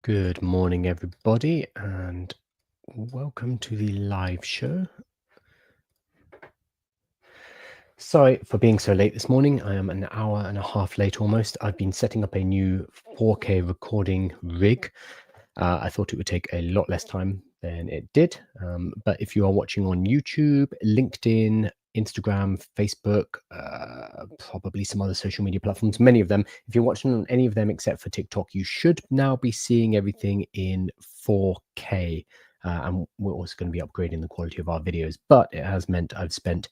Good morning, everybody, and welcome to the live show. Sorry for being so late this morning. I am an hour and a half late almost. I've been setting up a new 4K recording rig. I thought it would take a lot less time than it did. But if you are watching on YouTube, LinkedIn, Instagram, Facebook, probably some other social media platforms, many of them, if you're watching on any of them except for TikTok, you should now be seeing everything in 4K. And we're also going to be upgrading the quality of our videos. But it has meant I've spent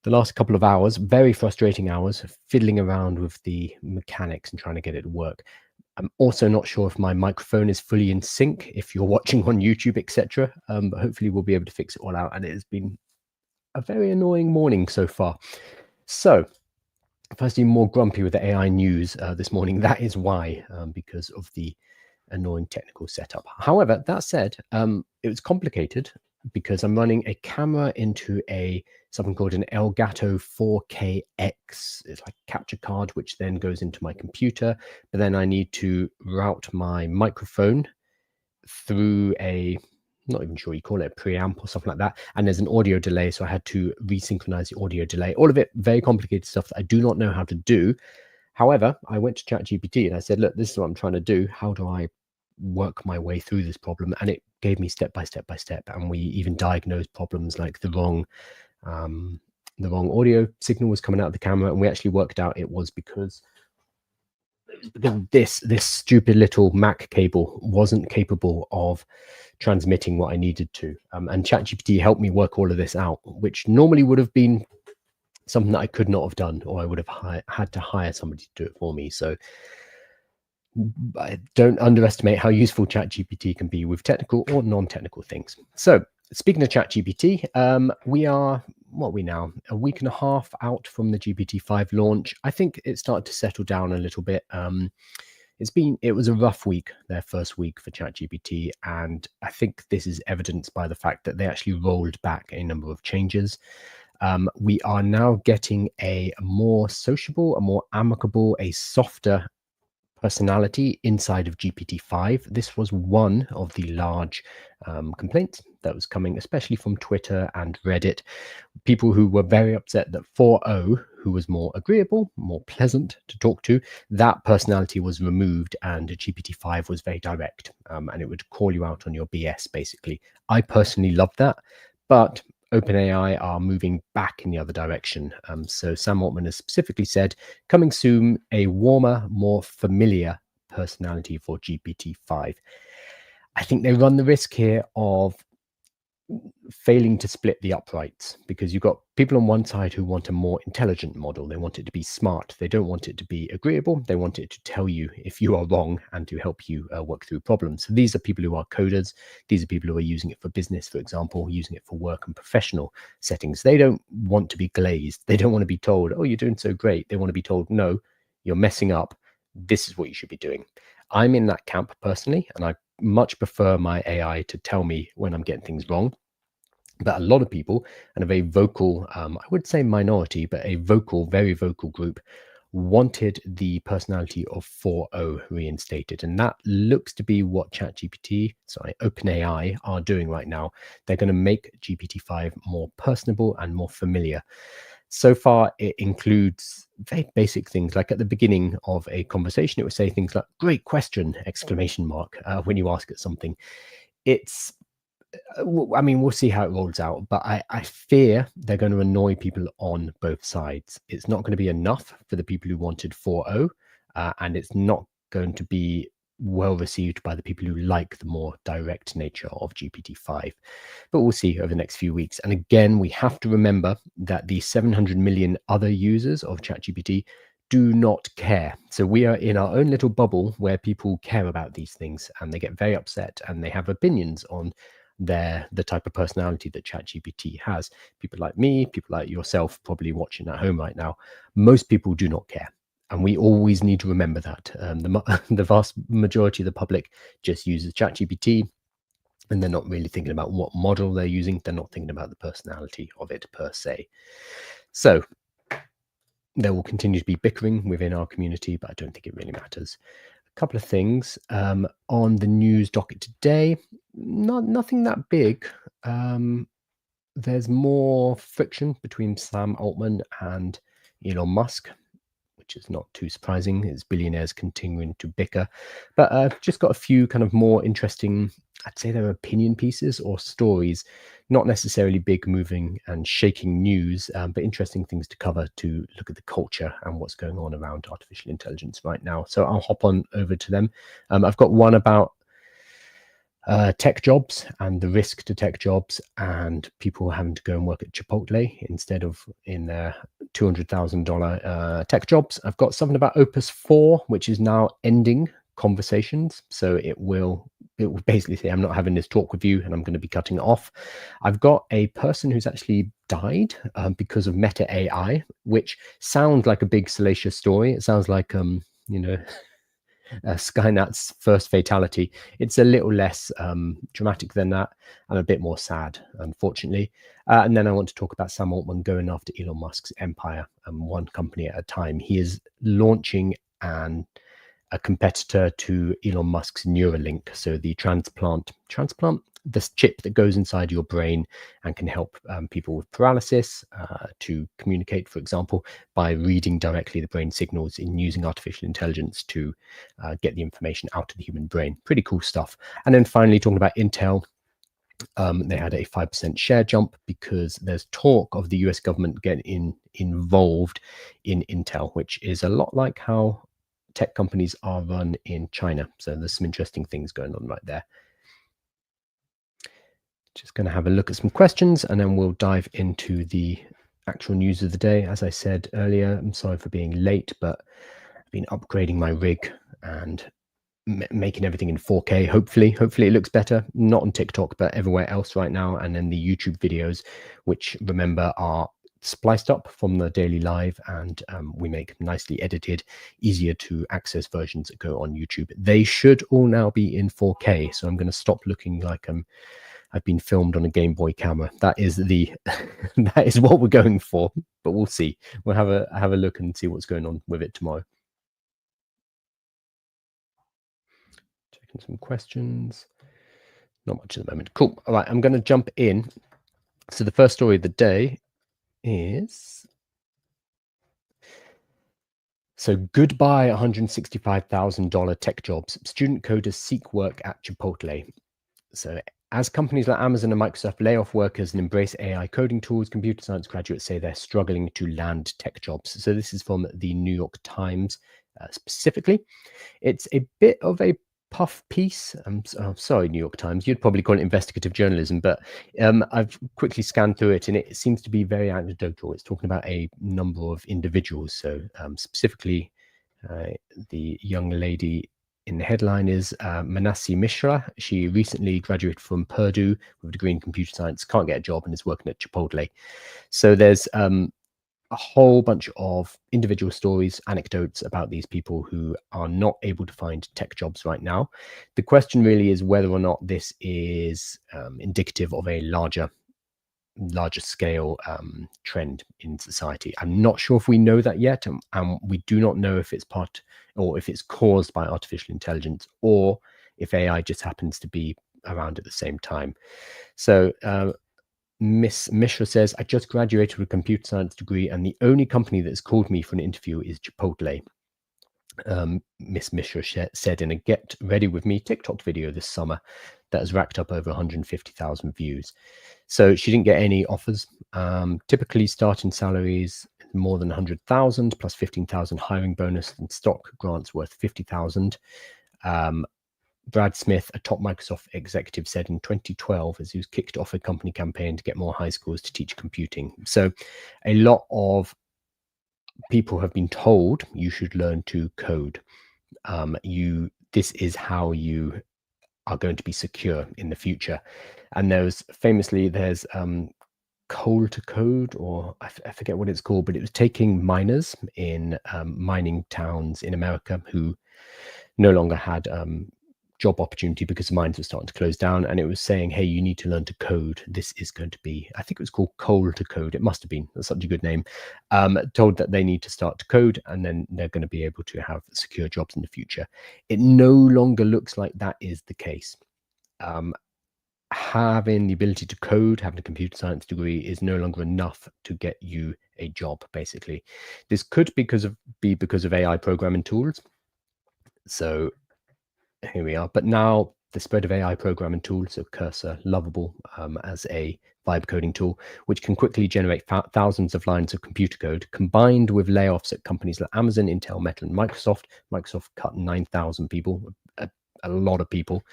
the last couple of hours, very frustrating hours, fiddling around with the mechanics and trying to get it to work. I'm also not sure if my microphone is fully in sync if you're watching on YouTube, etc. But hopefully we'll be able to fix it all out. And it has been a very annoying morning so far. So firstly, more grumpy with the AI news this morning. That is why, because of the annoying technical setup. However, that said, it was complicated because I'm running a camera into something called an Elgato 4KX. It's like a capture card, which then goes into my computer. But then I need to route my microphone through not even sure you call it a preamp or something like that. And there's an audio delay. So I had to resynchronize the audio delay. All of it very complicated stuff that I do not know how to do. However, I went to ChatGPT and I said, look, this is what I'm trying to do. How do I work my way through this problem? And it gave me step by step by step. And we even diagnosed problems like the wrong audio signal was coming out of the camera. And we actually worked out it was because this stupid little Mac cable wasn't capable of transmitting what I needed to. And ChatGPT helped me work all of this out, which normally would have been something that I could not have done, or I would have had to hire somebody to do it for me. So I don't underestimate how useful ChatGPT can be with technical or non-technical things. So speaking of ChatGPT, we are, what are we now? A week and a half out from the GPT-5 launch. I think it started to settle down a little bit. It was a rough week, their first week for ChatGPT, and I think this is evidenced by the fact that they actually rolled back a number of changes. We are now getting a more sociable, a more amicable, a softer personality inside of GPT-5. This was one of the large complaints that was coming, especially from Twitter and Reddit. People who were very upset that 4.0, who was more agreeable, more pleasant to talk to, that personality was removed and GPT-5 was very direct, and it would call you out on your BS, basically. I personally love that, but OpenAI are moving back in the other direction. So Sam Altman has specifically said, coming soon, a warmer, more familiar personality for GPT-5. I think they run the risk here of failing to split the uprights, because you've got people on one side who want a more intelligent model. They want it to be smart. They don't want it to be agreeable. They want it to tell you if you are wrong and to help you work through problems. So these are people who are coders. These are people who are using it for business, for example, using it for work and professional settings. They don't want to be glazed. They don't want to be told, oh, you're doing so great. They want to be told, no, you're messing up. This is what you should be doing. I'm in that camp personally, and I much prefer my AI to tell me when I'm getting things wrong. But a lot of people, and a very vocal, I would say minority, but a vocal, very vocal group, wanted the personality of 4.0 reinstated. And that looks to be what OpenAI are doing right now. They're going to make GPT-5 more personable and more familiar. So far, it includes very basic things, like at the beginning of a conversation, it would say things like, great question, exclamation mark, when you ask it something. I mean, we'll see how it rolls out, but I fear they're going to annoy people on both sides. It's not going to be enough for the people who wanted 4.0, and it's not going to be well received by the people who like the more direct nature of GPT-5. But we'll see over the next few weeks. And again, we have to remember that the 700 million other users of ChatGPT do not care. So we are in our own little bubble where people care about these things, and they get very upset and they have opinions on the type of personality that ChatGPT has. People like me, people like yourself, probably watching at home right now, most people do not care. And we always need to remember that. The vast majority of the public just uses ChatGPT, and they're not really thinking about what model they're using. They're not thinking about the personality of it per se. So there will continue to be bickering within our community, but I don't think it really matters. couple of things on the news docket today. Nothing that big. There's more friction between Sam Altman and Elon Musk, which is not too surprising as billionaires continuing to bicker. But I've just got a few kind of more interesting, I'd say they're opinion pieces or stories, not necessarily big, moving and shaking news, but interesting things to cover to look at the culture and what's going on around artificial intelligence right now. So I'll hop on over to them. I've got one about tech jobs and the risk to tech jobs and people having to go and work at Chipotle instead of in their $200,000 tech jobs. I've got something about Opus 4, which is now ending conversations. So it will basically say, I'm not having this talk with you and I'm going to be cutting it off. I've got a person who's actually died because of Meta AI, which sounds like a big salacious story. It sounds like, Skynet's first fatality. It's a little less dramatic than that and a bit more sad, unfortunately. And then I want to talk about Sam Altman going after Elon Musk's empire, one company at a time. He is launching a competitor to Elon Musk's Neuralink, so the transplant, this chip that goes inside your brain and can help people with paralysis to communicate, for example, by reading directly the brain signals and using artificial intelligence to get the information out of the human brain. Pretty cool stuff. And then finally, talking about Intel, they had a 5% share jump because there's talk of the US government getting involved in Intel, which is a lot like how tech companies are run in China. So there's some interesting things going on right there. Just going to have a look at some questions and then we'll dive into the actual news of the day. As I said earlier, I'm sorry for being late, but I've been upgrading my rig and making everything in 4K. Hopefully it looks better, not on TikTok, but everywhere else right now. And then the YouTube videos, which remember are spliced up from the daily live, and we make nicely edited, easier to access versions that go on YouTube. They should all now be in 4K. So I'm going to stop looking like I've been filmed on a Game Boy camera. That is that is what we're going for, but we'll see. We'll have a look and see what's going on with it tomorrow. Checking some questions. Not much at the moment. Cool. All right, I'm going to jump in. So the first story of the day is, so goodbye $165,000 tech jobs. Student coders seek work at Chipotle. So as companies like Amazon and Microsoft lay off workers and embrace AI coding tools, computer science graduates say they're struggling to land tech jobs. So this is from the New York Times specifically. It's a bit of a puff piece. I'm sorry, New York Times. You'd probably call it investigative journalism, but I've quickly scanned through it and it seems to be very anecdotal. It's talking about a number of individuals. So specifically, the young lady in the headline is Manasi Mishra. She recently graduated from Purdue with a degree in computer science, can't get a job and is working at Chipotle. So there's a whole bunch of individual stories, anecdotes about these people who are not able to find tech jobs right now. The question really is whether or not this is indicative of a larger scale trend in society. I'm not sure if we know that yet, and we do not know if it's part or if it's caused by artificial intelligence or if AI just happens to be around at the same time. So Miss Mishra says, I just graduated with a computer science degree and the only company that's called me for an interview is Chipotle. Miss Mishra said in a Get Ready With Me TikTok video this summer that has racked up over 150,000 views. So she didn't get any offers. Typically starting salaries more than 100,000 plus 15,000 hiring bonus and stock grants worth 50,000. Brad Smith, a top Microsoft executive, said in 2012 as he was kicked off a company campaign to get more high schools to teach computing. So a lot of people have been told you should learn to code. This is how you are going to be secure in the future. And there's Coal to Code, or I forget what it's called, but it was taking miners in mining towns in America who no longer had job opportunity because the mines were starting to close down, and it was saying, hey, you need to learn to code. This is going to be, I think it was called Coal to Code. It must have been, that's such a good name. Told that they need to start to code, and then they're going to be able to have secure jobs in the future. It no longer looks like that is the case. Having the ability to code, having a computer science degree is no longer enough to get you a job, basically. This could be because of AI programming tools. So here we are. But now the spread of AI programming tools, so Cursor, Lovable as a vibe coding tool, which can quickly generate thousands of lines of computer code, combined with layoffs at companies like Amazon, Intel, Meta, and Microsoft. Microsoft cut 9,000 people, a lot of people,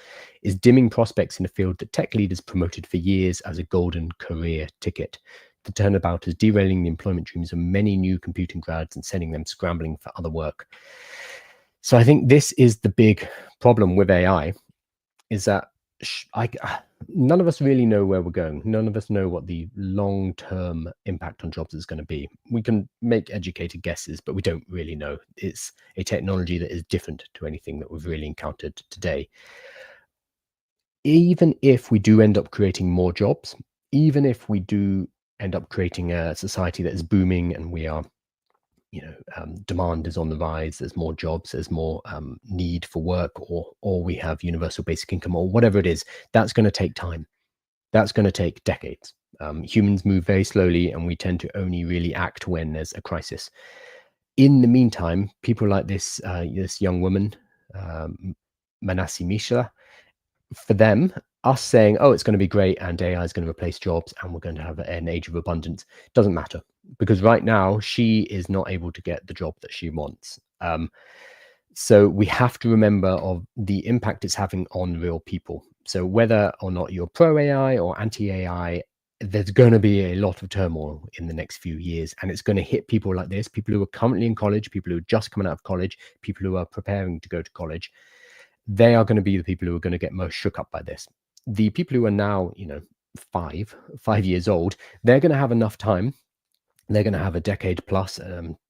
is dimming prospects in a field that tech leaders promoted for years as a golden career ticket. The turnabout is derailing the employment dreams of many new computing grads and sending them scrambling for other work. So I think this is the big problem with AI, is that none of us really know where we're going. None of us know what the long-term impact on jobs is going to be. We can make educated guesses, but we don't really know. It's a technology that is different to anything that we've really encountered today. Even if we do end up creating more jobs, even if we do end up creating a society that is booming and we are, demand is on the rise, there's more jobs, there's more need for work, or we have universal basic income, or whatever it is, that's going to take time. That's going to take decades. Humans move very slowly, and we tend to only really act when there's a crisis. In the meantime, people like this young woman, Manasi Mishra, for them, us saying, oh, it's going to be great and AI is going to replace jobs and we're going to have an age of abundance, doesn't matter, because right now she is not able to get the job that she wants. So we have to remember of the impact it's having on real people. So whether or not you're pro AI or anti AI, there's going to be a lot of turmoil in the next few years, and it's going to hit people like this, people who are currently in college, people who are just coming out of college, people who are preparing to go to college. They are going to be the people who are going to get most shook up by this. The people who are now, 5 years old, they're going to have enough time. They're going to have a decade plus,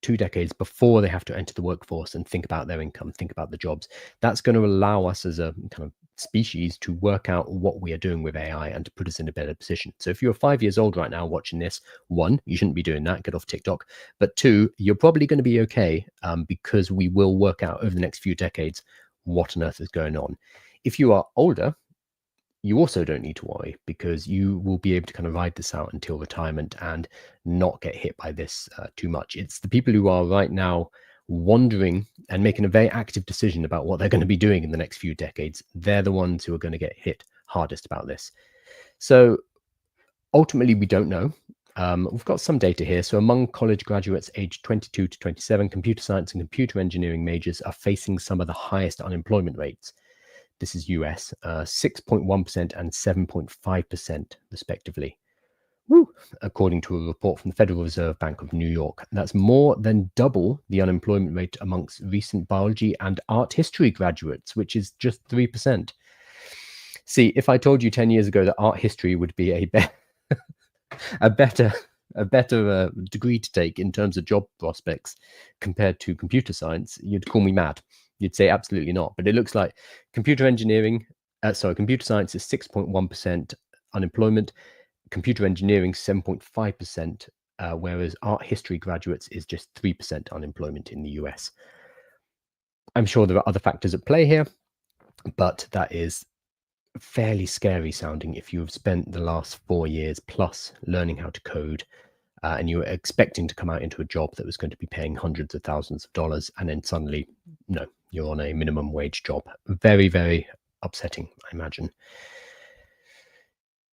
2 decades before they have to enter the workforce and think about their income, think about the jobs. That's going to allow us as a kind of species to work out what we are doing with AI and to put us in a better position. So if you're 5 years old right now watching this, 1, you shouldn't be doing that, get off TikTok. But 2, you're probably going to be okay, because we will work out over the next few decades what on earth is going on. If you are older, you also don't need to worry, because you will be able to kind of ride this out until retirement and not get hit by this too much. It's the people who are right now wondering and making a very active decision about what they're going to be doing in the next few decades. They're the ones who are going to get hit hardest about this. So ultimately, we don't know. We've got some data here. So among college graduates aged 22 to 27, computer science and computer engineering majors are facing some of the highest unemployment rates. This is US, 6.1% and 7.5% respectively. Woo! According to a report from the Federal Reserve Bank of New York. That's more than double the unemployment rate amongst recent biology and art history graduates, which is just 3%. See, if I told you 10 years ago that art history would be a better degree to take in terms of job prospects compared to computer science, you'd call me mad. You'd say absolutely not. But it looks like computer science is 6.1% unemployment, computer engineering 7.5%, whereas art history graduates is just 3% unemployment in the US. I'm sure there are other factors at play here, but that is fairly scary sounding if you've spent the last 4 years plus learning how to code, and you were expecting to come out into a job that was going to be paying hundreds of thousands of dollars, and then suddenly, no, you're on a minimum wage job. Very, very upsetting, I imagine.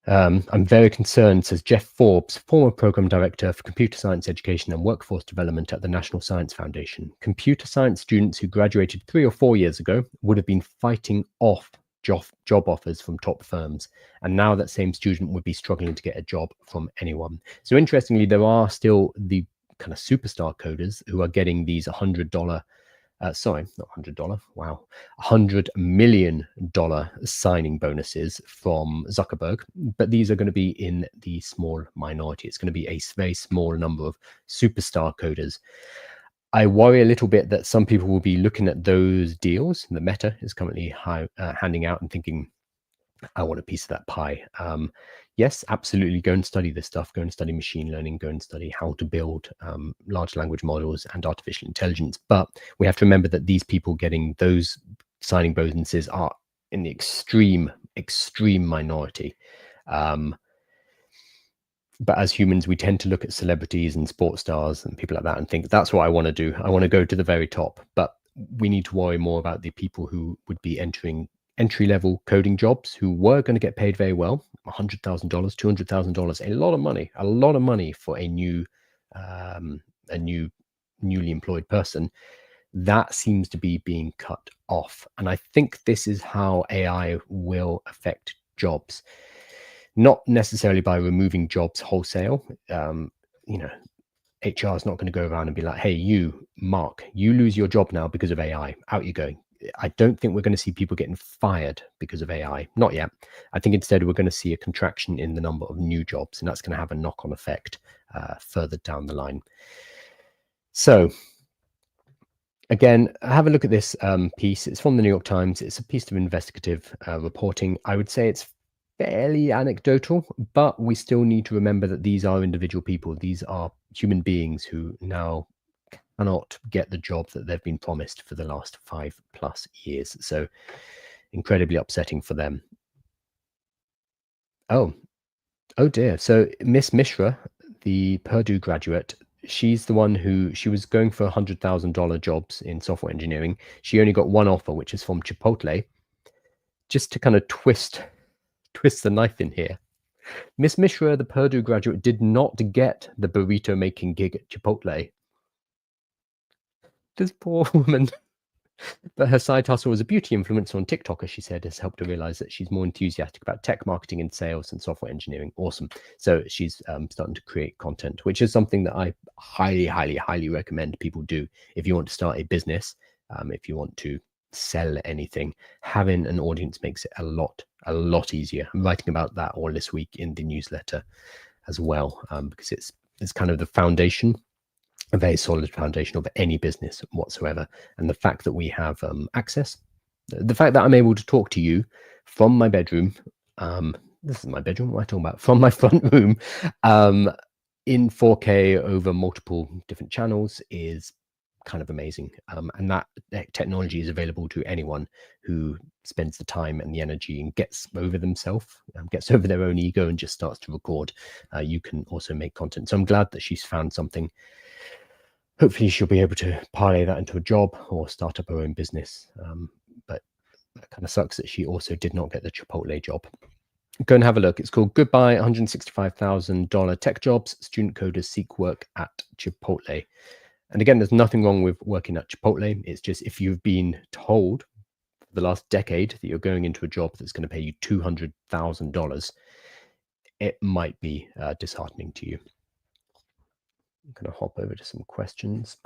I'm very concerned, says Jeff Forbes, former program director for computer science education and workforce development at the National Science Foundation. Computer science students who graduated 3 or 4 years ago would have been fighting off job offers from top firms, and now that same student would be struggling to get a job from anyone. So interestingly, there are still the kind of superstar coders who are getting these $100 $100 million signing bonuses from Zuckerberg, but these are going to be in the small minority. It's going to be a very small number of superstar coders. I worry a little bit that some people will be looking at those deals that Meta is currently handing out and thinking, I want a piece of that pie. Yes, absolutely. Go and study this stuff. Go and study machine learning. Go and study how to build large language models and artificial intelligence. But we have to remember that these people getting those signing bonuses are in the extreme minority. But as humans, we tend to look at celebrities and sports stars and people like that and think, that's what I want to do. I want to go to the very top. But we need to worry more about the people who would be entering entry-level coding jobs, who were going to get paid very well, $100,000, $200,000, a lot of money for a newly employed person. That seems to be being cut off. And I think this is how AI will affect jobs. Not necessarily by removing jobs wholesale. HR is not going to go around and be like, hey, you, Mark, you lose your job now because of AI. Out you go. I don't think we're going to see people getting fired because of AI. Not yet. I think instead we're going to see a contraction in the number of new jobs, and that's going to have a knock-on effect further down the line. So again, have a look at this piece. It's from the New York Times. It's a piece of investigative reporting. I would say it's fairly anecdotal, but we still need to remember that these are individual people. These are human beings who now cannot get the job that they've been promised for the last 5+ years. So incredibly upsetting for them. Oh dear. So Miss Mishra, the Purdue graduate, she's the one who, she was going for $100,000 jobs in software engineering. She only got one offer, which is from Chipotle. Just to kind of twist the knife in here. Miss Mishra, the Purdue graduate, did not get the burrito making gig at Chipotle. This poor woman. But her side hustle as a beauty influencer on TikTok, as she said, has helped her realize that she's more enthusiastic about tech marketing and sales and software engineering. Awesome. So she's starting to create content, which is something that I highly recommend people do. If you want to start a business, if you want to sell anything, having an audience makes it a lot easier. I'm writing about that all this week in the newsletter as well, because it's kind of the foundation, a very solid foundation of any business whatsoever. And the fact that we have access, the fact that I'm able to talk to you from my bedroom, this is my bedroom, what am I talking about? From my front room, in 4K over multiple different channels is kind of amazing. And that technology is available to anyone who spends the time and the energy and gets over themselves, gets over their own ego and just starts to record. You can also make content. So I'm glad that she's found something. Hopefully she'll be able to parlay that into a job or start up her own business. But that kind of sucks that she also did not get the Chipotle job. Go and have a look. It's called Goodbye $165,000 Tech Jobs. Student coders seek work at Chipotle. And again, there's nothing wrong with working at Chipotle. It's just if you've been told for the last decade that you're going into a job that's going to pay you $200,000, it might be disheartening to you. I'm going to hop over to some questions.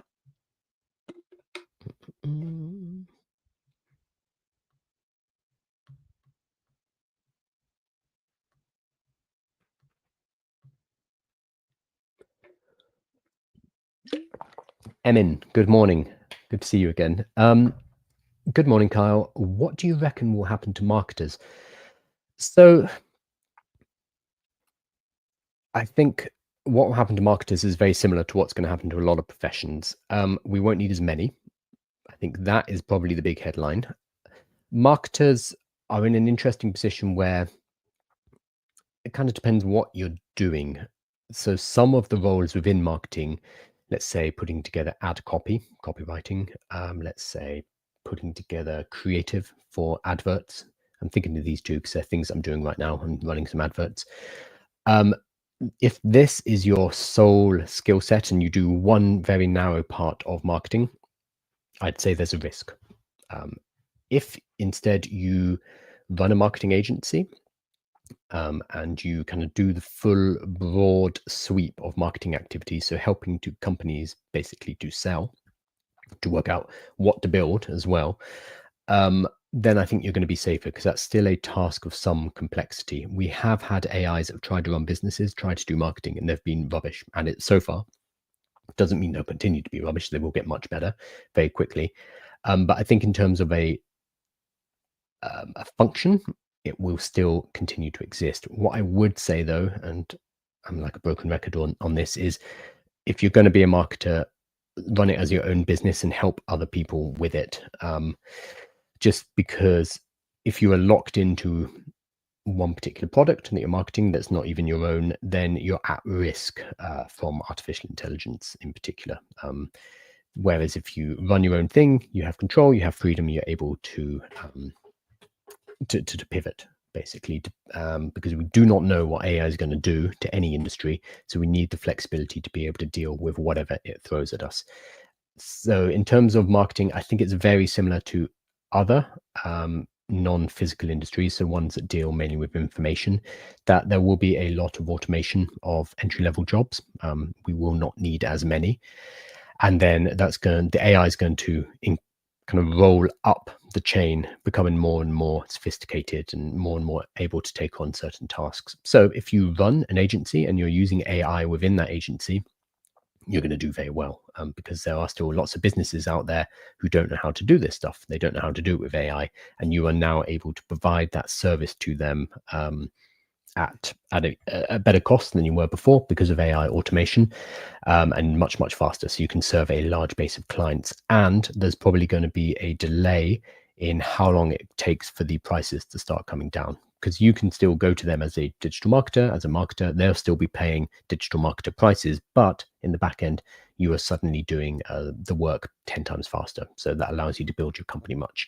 Emin, good morning. Good to see you again. Good morning, Kyle. What do you reckon will happen to marketers? So I think what will happen to marketers is very similar to what's going to happen to a lot of professions. We won't need as many. I think that is probably the big headline. Marketers are in an interesting position where it kind of depends what you're doing. So some of the roles within marketing, let's say putting together ad copy, copywriting, let's say putting together creative for adverts. I'm thinking of these two because they're things I'm doing right now. I'm running some adverts. If this is your sole skill set and you do one very narrow part of marketing, I'd say there's a risk. If instead you run a marketing agency and you kind of do the full broad sweep of marketing activities, so helping to companies basically to sell, to work out what to build as well, then I think you're going to be safer, because that's still a task of some complexity. We have had AIs that have tried to run businesses, tried to do marketing, and they've been rubbish. And it's so far, Doesn't mean they'll continue to be rubbish. They will get much better very quickly. But I think in terms of a function, it will still continue to exist. What I would say though, and I'm like a broken record on this, is if you're going to be a marketer, run it as your own business and help other people with it. Just because if you are locked into one particular product that you're marketing that's not even your own, then you're at risk from artificial intelligence in particular. Whereas if you run your own thing, you have control, you have freedom, you're able to pivot basically, because we do not know what AI is going to do to any industry. So we need the flexibility to be able to deal with whatever it throws at us. So in terms of marketing, I think it's very similar to other non-physical industries, so ones that deal mainly with information, that there will be a lot of automation of entry-level jobs. We will not need as many. And then the AI is going to kind of roll up the chain, becoming more and more sophisticated and more able to take on certain tasks. So if you run an agency and you're using AI within that agency, you're going to do very well, because there are still lots of businesses out there who don't know how to do this stuff. They don't know how to do it with AI, and you are now able to provide that service to them at a better cost than you were before because of AI automation, and much faster. So you can serve a large base of clients, and there's probably going to be a delay in how long it takes for the prices to start coming down, because you can still go to them as a digital marketer, as a marketer, they'll still be paying digital marketer prices, but in the back end, you are suddenly doing the work 10 times faster. So that allows you to build your company much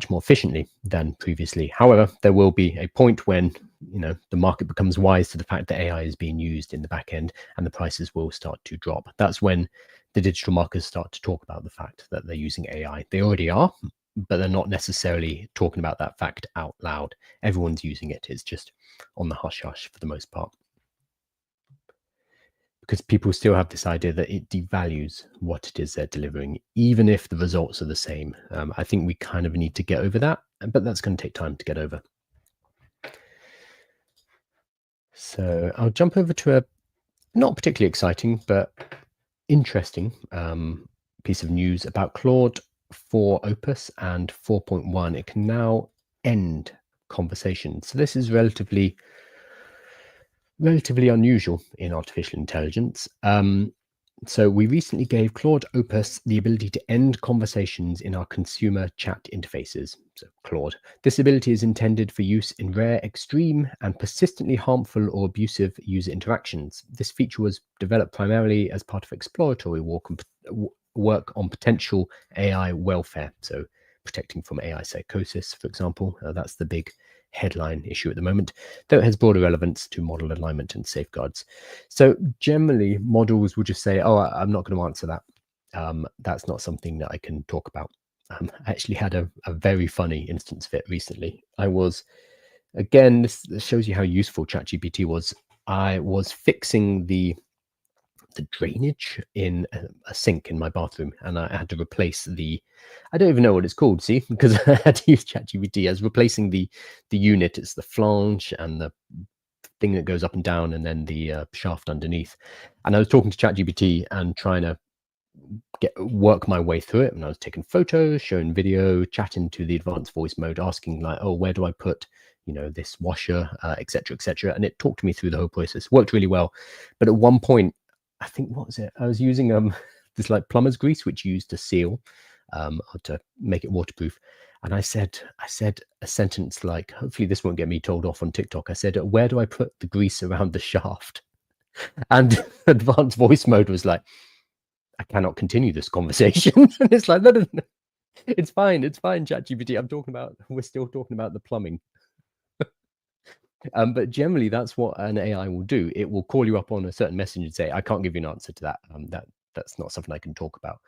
more efficiently than previously. However, there will be a point when the market becomes wise to the fact that AI is being used in the back end, and the prices will start to drop. That's when the digital marketers start to talk about the fact that they're using AI. They already are, but they're not necessarily talking about that fact out loud. Everyone's using it. It's just on the hush hush for the most part, because people still have this idea that it devalues what it is they're delivering, even if the results are the same. I think we kind of need to get over that, but that's going to take time to get over. So I'll jump over to a not particularly exciting, but interesting piece of news about Claude 4 Opus and 4.1. It can now end conversations. So this is relatively unusual in artificial intelligence. So we recently gave Claude Opus the ability to end conversations in our consumer chat interfaces. So Claude. This ability is intended for use in rare, extreme, and persistently harmful or abusive user interactions. This feature was developed primarily as part of exploratory work on potential AI welfare. So protecting from AI psychosis, for example. That's the big headline issue at the moment, though it has broader relevance to model alignment and safeguards. So generally, models will just say, oh, I'm not going to answer that. That's not something that I can talk about. I actually had a very funny instance of it recently. I was, again, this shows you how useful ChatGPT was. I was fixing the drainage in a sink in my bathroom, and I had to replace I don't even know what it's called, see, because I had to use ChatGPT as replacing the unit. It's the flange and the thing that goes up and down, and then the shaft underneath. And I was talking to ChatGPT and trying to work my way through it, and I was taking photos, showing video, chatting to the advanced voice mode, asking like, oh, where do I put this washer, etc., and it talked me through the whole process. Worked really well, but at one point, I think, what was it? I was using this like plumber's grease, which you use to seal, or to make it waterproof. And I said a sentence like, hopefully this won't get me told off on TikTok. I said, where do I put the grease around the shaft? And advanced voice mode was like, I cannot continue this conversation. And it's like, no. It's fine, ChatGPT. We're still talking about the plumbing. But generally, that's what an AI will do. It will call you up on a certain message and say, I can't give you an answer to that. That's not something I can talk about.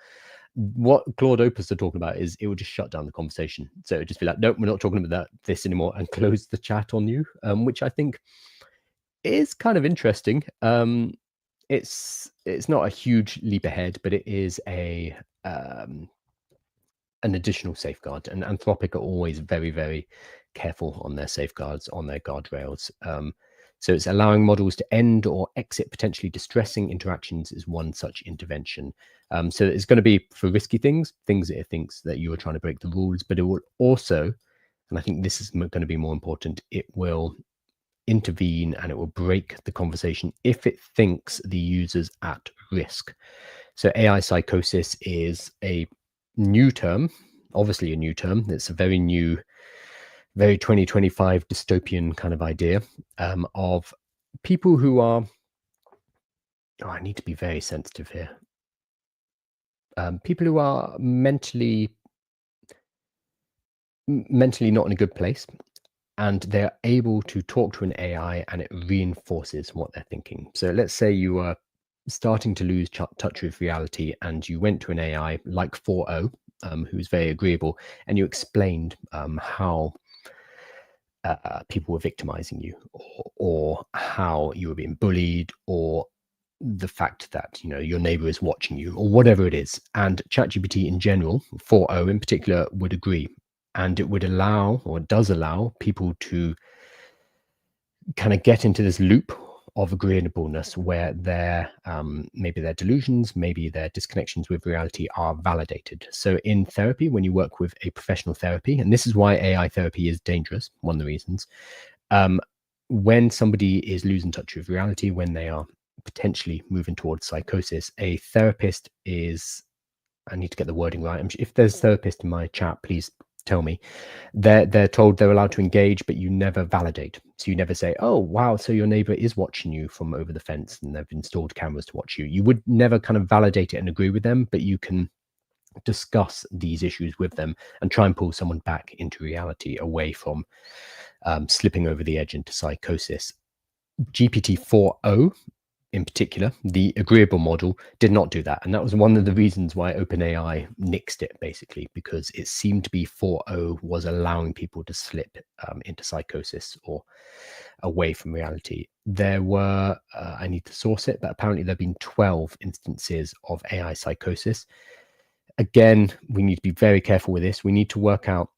What Claude Opus are talking about is it will just shut down the conversation. So it would just be like, nope, we're not talking about this anymore, and close the chat on you, which I think is kind of interesting. It's not a huge leap ahead, but it is an additional safeguard. And Anthropic are always very, very careful on their safeguards, on their guardrails. So it's allowing models to end or exit potentially distressing interactions is one such intervention. So it's going to be for risky things that it thinks that you are trying to break the rules, but it will also, and I think this is going to be more important, it will intervene and it will break the conversation if it thinks the user's at risk. So AI psychosis is a new term, obviously a new term. It's a very new, very 2025 dystopian kind of idea of people who are, I need to be very sensitive here. People who are mentally not in a good place, and they're able to talk to an AI and it reinforces what they're thinking. So let's say you are starting to lose touch with reality and you went to an AI like 4O, who's very agreeable, and you explained how people were victimizing you, or how you were being bullied, or the fact that your neighbor is watching you, or whatever it is. And ChatGPT in general, 4O in particular, would agree. And it would allow, or it does allow, people to kind of get into this loop of agreeableness where their maybe their delusions, maybe their disconnections with reality are validated. So in therapy, when you work with a professional therapy, and this is why AI therapy is dangerous, one of the reasons, when somebody is losing touch with reality, when they are potentially moving towards psychosis, a therapist is, I need to get the wording right. If there's a therapist in my chat, please tell me. They're told they're allowed to engage, but you never validate. So you never say, oh, wow, so your neighbor is watching you from over the fence and they've installed cameras to watch you. You would never kind of validate it and agree with them, but you can discuss these issues with them and try and pull someone back into reality, away from slipping over the edge into psychosis. GPT-4o in particular, the agreeable model, did not do that. And that was one of the reasons why OpenAI nixed it, basically, because it seemed to be 4o was allowing people to slip into psychosis or away from reality. There were, I need to source it, but apparently there have been 12 instances of AI psychosis. Again, we need to be very careful with this. We need to work out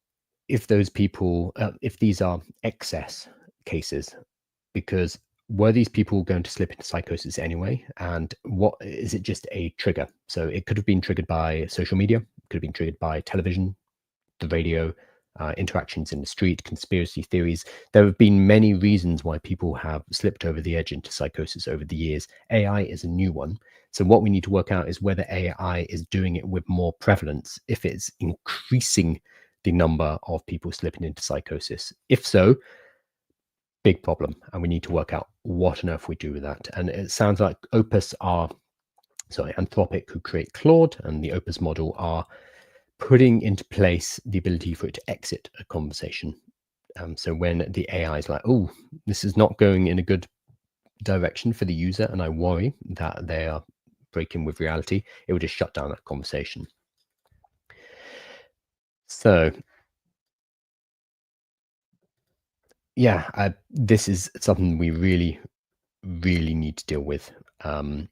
if those people, if these are excess cases, because were these people going to slip into psychosis anyway? And what is it, just a trigger? So it could have been triggered by social media, it could have been triggered by television, the radio, interactions in the street, conspiracy theories. There have been many reasons why people have slipped over the edge into psychosis over the years. AI is a new one. So what we need to work out is whether AI is doing it with more prevalence, if it's increasing the number of people slipping into psychosis. If so, big problem, and we need to work out what on earth we do with that. And it sounds like Anthropic, who create Claude, and the Opus model are putting into place the ability for it to exit a conversation. So when the AI is like, oh, this is not going in a good direction for the user, and I worry that they are breaking with reality, it would just shut down that conversation. So yeah, this is something we really need to deal with over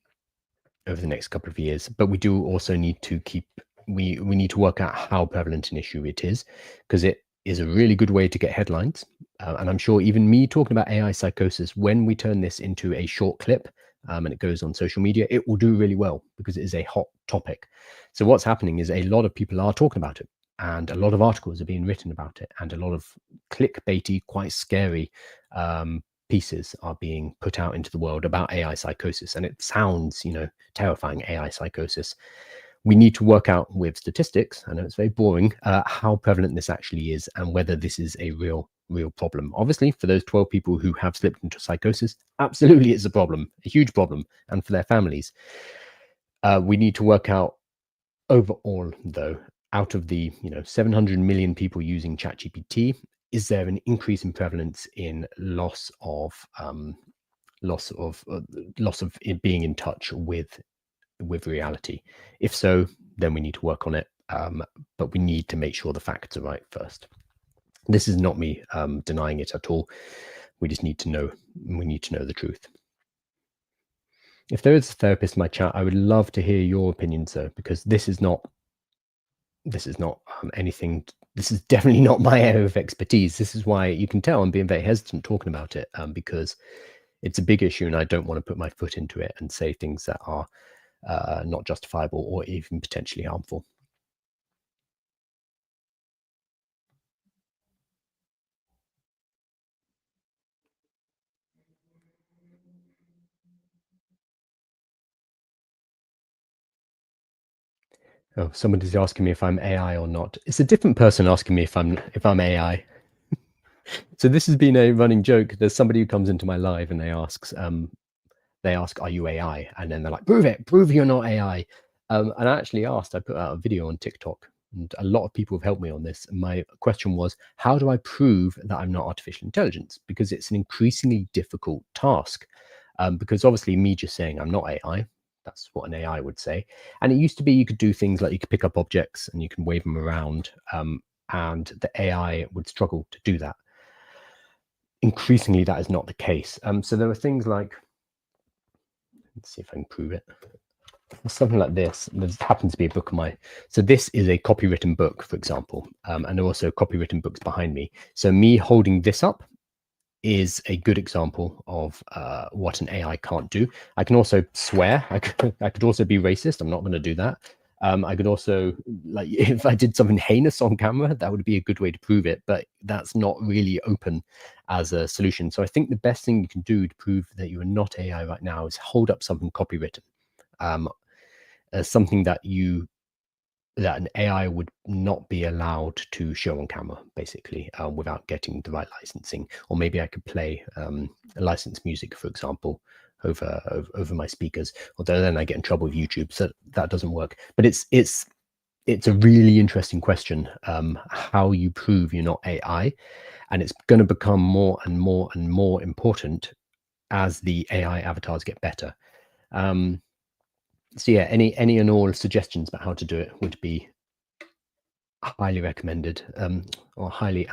the next couple of years. But we do also need to we need to work out how prevalent an issue it is, because it is a really good way to get headlines. And I'm sure even me talking about AI psychosis, when we turn this into a short clip and it goes on social media, it will do really well because it is a hot topic. So what's happening is a lot of people are talking about it, and a lot of articles are being written about it, and a lot of clickbaity, quite scary pieces are being put out into the world about AI psychosis. And it sounds, terrifying, AI psychosis. We need to work out with statistics, I know it's very boring, how prevalent this actually is and whether this is a real problem. Obviously, for those 12 people who have slipped into psychosis, absolutely it's a problem, a huge problem, and for their families. We need to work out overall, though, out of the 700 million people using ChatGPT, is there an increase in prevalence in loss of it being in touch with reality? If so, then we need to work on it, but we need to make sure the facts are right first. This is not me denying it at all. We just need to know. We need to know the truth. If there is a therapist in my chat, I would love to hear your opinion, sir, because this is not anything. This is definitely not my area of expertise. This is why you can tell I'm being very hesitant talking about it, because it's a big issue, and I don't want to put my foot into it and say things that are not justifiable or even potentially harmful. Oh, somebody's asking me if I'm AI or not. It's a different person asking me if I'm AI. So this has been a running joke. There's somebody who comes into my live and they ask, "Are you AI?" And then they're like, "Prove it, prove you're not AI." And I actually asked. I put out a video on TikTok, and a lot of people have helped me on this. And my question was, how do I prove that I'm not artificial intelligence? Because it's an increasingly difficult task. Because obviously, me just saying I'm not AI, that's what an AI would say. And it used to be you could do things like you could pick up objects and you can wave them around, and the AI would struggle to do that. Increasingly, that is not the case. So there are things like, let's see if I can prove it. Something like this. There happens to be a book of mine. So this is a copywritten book, for example, and there are also copywritten books behind me. So me holding this up is a good example of what an AI can't do. I can also swear. I could also be racist. I'm not going to do that. I could also, like, if I did something heinous on camera, that would be a good way to prove it, but that's not really open as a solution. So I think the best thing you can do to prove that you are not AI right now is hold up something copywritten, something that an AI would not be allowed to show on camera, basically, without getting the right licensing. Or maybe I could play licensed music, for example, over my speakers. Although then I get in trouble with YouTube, so that doesn't work. But it's a really interesting question, how you prove you're not AI, and it's going to become more and more and more important as the AI avatars get better. So yeah, any and all suggestions about how to do it would be highly recommended, or highly.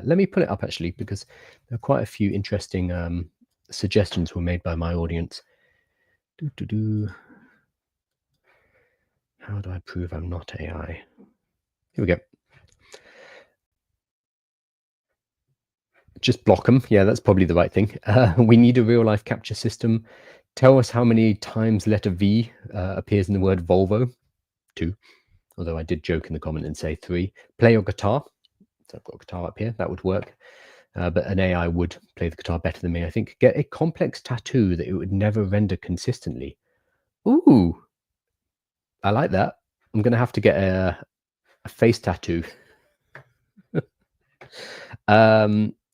Let me pull it up actually, because there are quite a few interesting suggestions were made by my audience. How do I prove I'm not AI? Here we go. Just block them. Yeah, that's probably the right thing. We need a real life capture system. Tell us how many times letter V appears in the word Volvo. 2. Although I did joke in the comment and say 3. Play your guitar. So I've got a guitar up here. That would work. But an AI would play the guitar better than me, I think. Get a complex tattoo that it would never render consistently. Ooh, I like that. I'm going to have to get a face tattoo.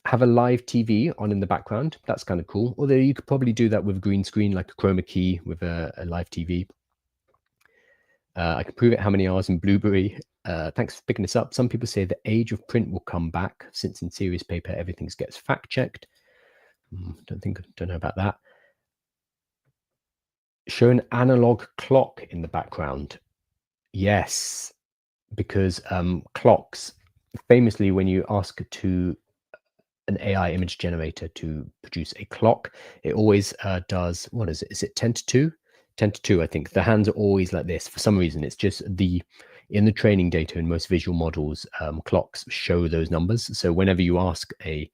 Have a live TV on in the background. That's kind of cool. Although you could probably do that with green screen, like a chroma key with a live TV. I can prove it how many hours in Blueberry. Thanks for picking this up. Some people say the age of print will come back, since in serious paper everything gets fact checked. Don't know about that. Show an analog clock in the background. Yes, because clocks, famously, when you ask an AI image generator to produce a clock, it always does, what is it? Is it 10 to 2? 10 to 2, I think. The hands are always like this. For some reason, it's just in the training data in most visual models, clocks show those numbers. So whenever you ask a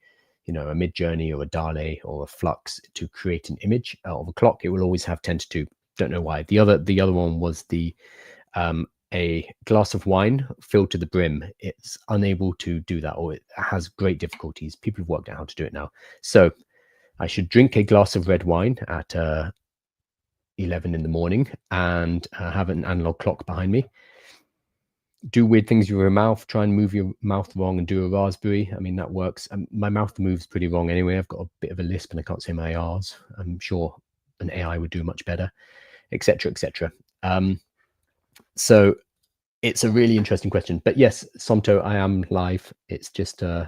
Midjourney or a DALL-E or a Flux to create an image of a clock, it will always have 10 to 2. Don't know why. The other one was a glass of wine filled to the brim. It's unable to do that, or it has great difficulties. People have worked out how to do it now. So I should drink a glass of red wine at 11 in the morning and have an analog clock behind me. Do weird things with your mouth, try and move your mouth wrong and do a raspberry. I mean, that works. My mouth moves pretty wrong anyway. I've got a bit of a lisp and I can't say my R's. I'm sure an AI would do much better, etc., etc. So it's a really interesting question. But yes, Somto, I am live. It's just I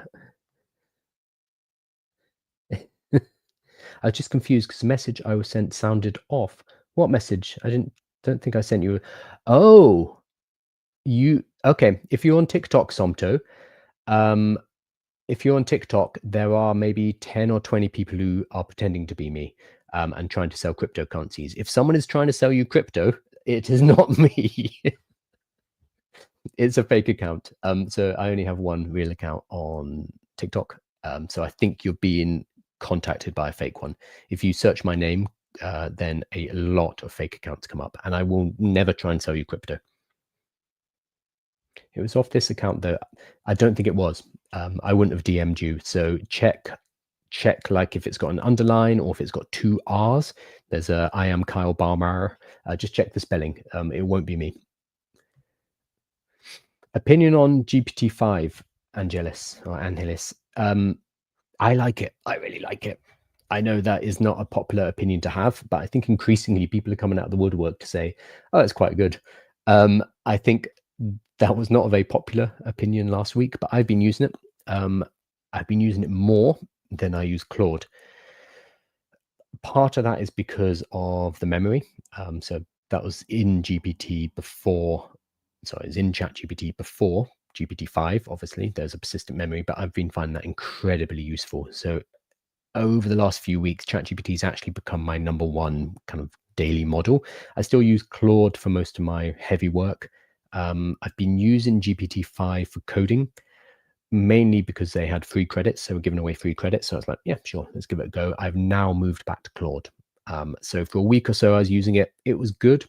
was just confused because the message I was sent sounded off. What message? Don't think I sent you. Oh, okay. If you're on TikTok, Somto, if you're on TikTok, there are maybe 10 or 20 people who are pretending to be me and trying to sell cryptocurrencies. If someone is trying to sell you crypto, it is not me. It's a fake account. So I only have one real account on TikTok. So I think you're being contacted by a fake one. If you search my name, then a lot of fake accounts come up, and I will never try and sell you crypto. It was off this account though. I don't think it was. I wouldn't have DM'd you. So check like if it's got an underline or if it's got two R's. There's a I am Kyle Balmer. Just check the spelling. It won't be me. Opinion on GPT-5, Angelis or Angelis. I like it. I really like it. I know that is not a popular opinion to have, but I think increasingly people are coming out of the woodwork to say, oh, it's quite good. I think that was not a very popular opinion last week, but I've been using it. I've been using it more than I use Claude. Part of that is because of the memory. So that was in GPT before, sorry, it's in ChatGPT before GPT-5. Obviously, there's a persistent memory, but I've been finding that incredibly useful. So over the last few weeks, ChatGPT has actually become my number one kind of daily model. I still use Claude for most of my heavy work. I've been using GPT-5 for coding, mainly because they had free credits. So we're giving away free credits. So I was like, yeah, sure, let's give it a go. I've now moved back to Claude. So for a week or so, I was using it. It was good.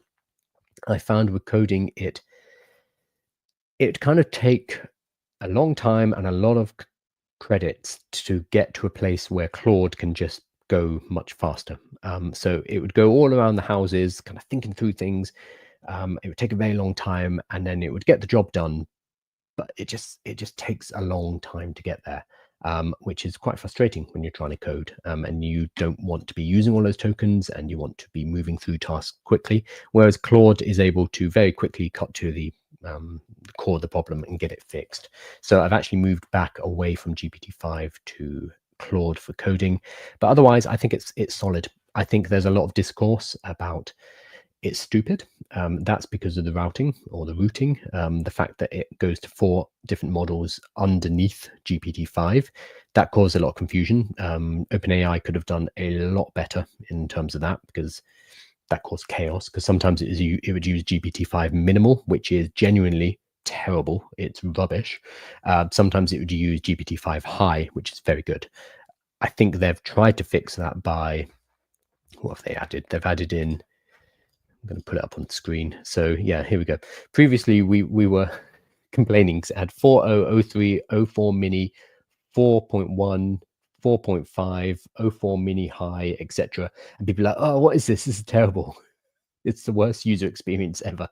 I found with coding, it kind of take a long time and a lot of credits to get to a place where Claude can just go much faster. So it would go all around the houses, kind of thinking through things. It would take a very long time, and then it would get the job done, but it just takes a long time to get there, which is quite frustrating when you're trying to code, and you don't want to be using all those tokens, and you want to be moving through tasks quickly. Whereas Claude is able to very quickly cut to the core of the problem and get it fixed. So I've actually moved back away from GPT-5 to Claude for coding, but otherwise I think it's solid. I think there's a lot of discourse about it's stupid. That's because of the routing or the routing, the fact that it goes to 4 different models underneath GPT-5. That caused a lot of confusion. OpenAI could have done a lot better in terms of that, because that caused chaos, because sometimes it would use GPT-5 minimal, which is genuinely terrible. It's rubbish. Sometimes it would use GPT-5 high, which is very good. I think they've tried to fix that by, what have they added? They've added in, I'm going to put it up on the screen. So yeah, here we go. Previously, we were complaining because it had 4.0, 03, 04 mini, 4.1, 4.5, 04 mini high, etc. And people are like, oh, what is this? This is terrible. It's the worst user experience ever.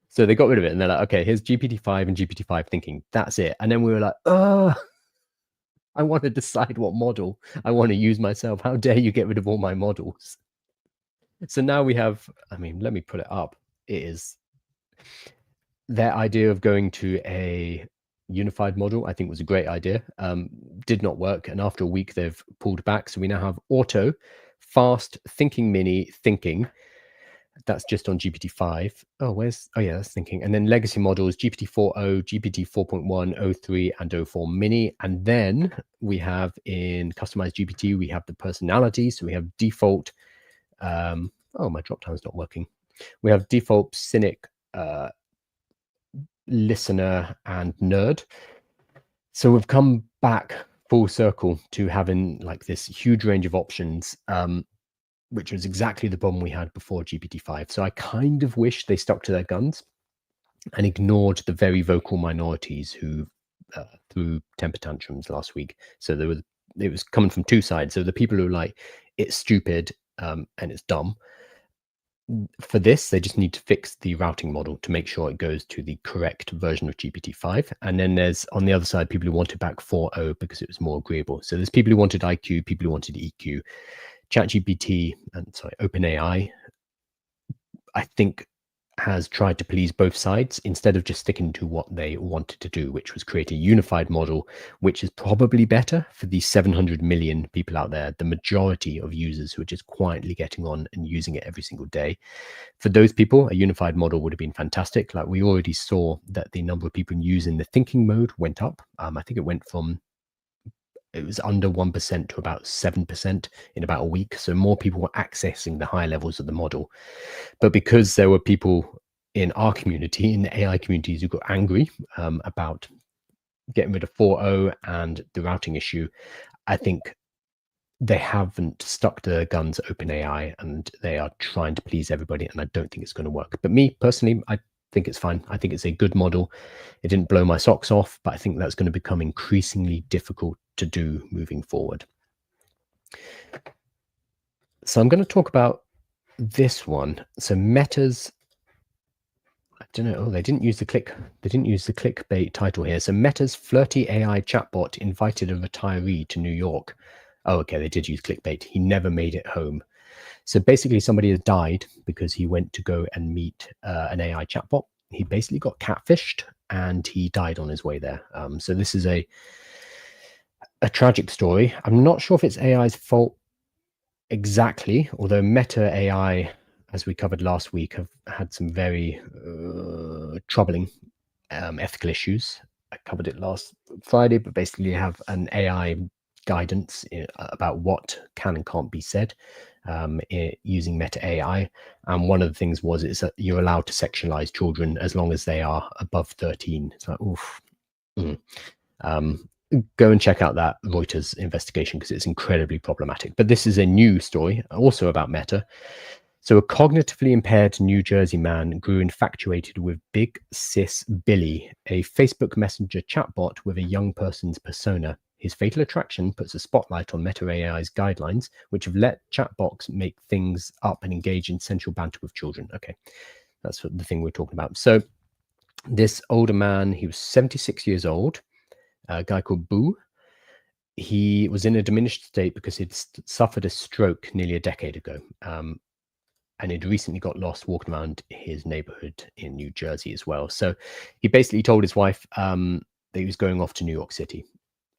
So they got rid of it, and they're like, okay, here's GPT-5 and GPT-5 thinking. That's it. And then we were like, I want to decide what model I want to use myself. How dare you get rid of all my models? So now we have, I mean, let me put it up. It is their idea of going to a unified model, I think, was a great idea. Did not work. And after a week, they've pulled back. So we now have Auto, Fast, Thinking Mini, Thinking. That's just on GPT-5. Oh, yeah, that's Thinking. And then legacy models, GPT-4o, GPT 4.1, 03, and 04 mini. And then we have in customized GPT, we have the personality. So we have default. Oh, my drop down is not working. We have default, cynic, listener, and nerd. So we've come back full circle to having like this huge range of options, which was exactly the problem we had before GPT-5. So I kind of wish they stuck to their guns and ignored the very vocal minorities who threw temper tantrums last week. So it was coming from two sides. So the people who were like, it's stupid and it's dumb. For this, they just need to fix the routing model to make sure it goes to the correct version of GPT-5. And then there's, on the other side, people who wanted back 4.0 because it was more agreeable. So there's people who wanted IQ, people who wanted EQ. ChatGPT, and sorry, OpenAI, I think, has tried to please both sides instead of just sticking to what they wanted to do, which was create a unified model, which is probably better for the 700 million people out there, the majority of users who are just quietly getting on and using it every single day. For those people, a unified model would have been fantastic. Like we already saw that the number of people using the thinking mode went up. I think it went from, it was under 1% to about 7% in about a week. So more people were accessing the higher levels of the model. But because there were people in our community, in the AI communities, who got angry about getting rid of 4.0 and the routing issue, I think they haven't stuck to their guns at OpenAI, and they are trying to please everybody, and I don't think it's going to work. But me personally, I think it's fine. I think it's a good model. It didn't blow my socks off, but I think that's going to become increasingly difficult to do moving forward. So I'm going to talk about this one. So Meta's, I don't know. Oh, they didn't use the clickbait title here. So Meta's flirty AI chatbot invited a retiree to New York. Oh, okay, they did use clickbait. He never made it home. So basically, somebody has died because he went to go and meet an AI chatbot. He basically got catfished, and he died on his way there. So this is a tragic story. I'm not sure if it's AI's fault exactly, although Meta AI, as we covered last week, have had some very troubling ethical issues. I covered it last Friday, but basically have an AI guidance about what can and can't be said using Meta AI. And one of the things was is that you're allowed to sexualize children as long as they are above 13. It's like, oof. Go and check out that Reuters investigation because it's incredibly problematic. But this is a new story also about Meta. So a cognitively impaired New Jersey man grew infatuated with Big Sis Billy, a Facebook Messenger chatbot with a young person's persona. His fatal attraction puts a spotlight on Meta AI's guidelines, which have let chatbots make things up and engage in sensual banter with children. Okay, that's the thing we're talking about. So this older man, he was 76 years old, a guy called Boo. He was in a diminished state because he'd suffered a stroke nearly a decade ago. And he'd recently got lost walking around his neighborhood in New Jersey as well. So he basically told his wife that he was going off to New York City.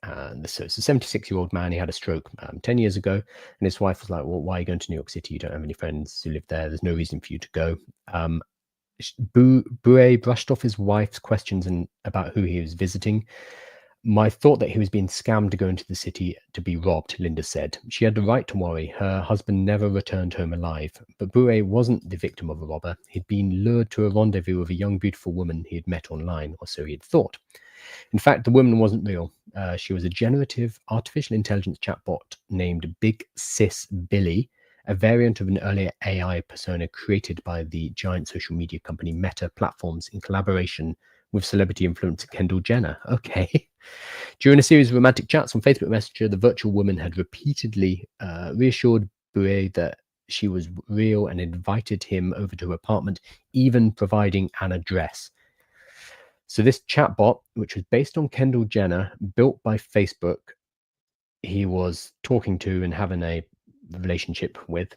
So it's a 76-year-old man. He had a stroke 10 years ago. And his wife was like, well, why are you going to New York City? You don't have any friends who live there. There's no reason for you to go. Bouet brushed off his wife's questions about who he was visiting. My thought that he was being scammed to go into the city to be robbed, Linda said. She had the right to worry. Her husband never returned home alive. But Bouet wasn't the victim of a robber. He'd been lured to a rendezvous with a young, beautiful woman he had met online, or so he had thought. In fact, the woman wasn't real. She was a generative artificial intelligence chatbot named Big Sis Billy, a variant of an earlier AI persona created by the giant social media company Meta Platforms in collaboration with celebrity influencer Kendall Jenner. Okay. During a series of romantic chats on Facebook Messenger, the virtual woman had repeatedly reassured Bouet that she was real and invited him over to her apartment, even providing an address. So this chatbot, which was based on Kendall Jenner, built by Facebook, he was talking to and having a relationship with.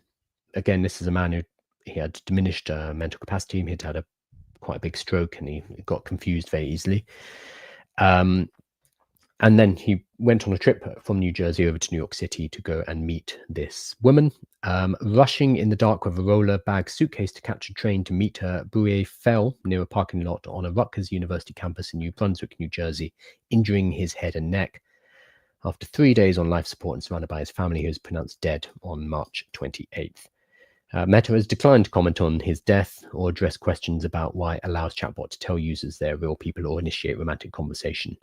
Again, this is a man who he had diminished mental capacity. He'd had quite a big stroke and he got confused very easily. And then he went on a trip from New Jersey over to New York City to go and meet this woman. Rushing in the dark with a roller bag suitcase to catch a train to meet her, Bouet fell near a parking lot on a Rutgers University campus in New Brunswick, New Jersey, injuring his head and neck. After 3 days on life support and surrounded by his family, he was pronounced dead on March 28th. Meta has declined to comment on his death or address questions about why it allows chatbot to tell users they're real people or initiate romantic conversation.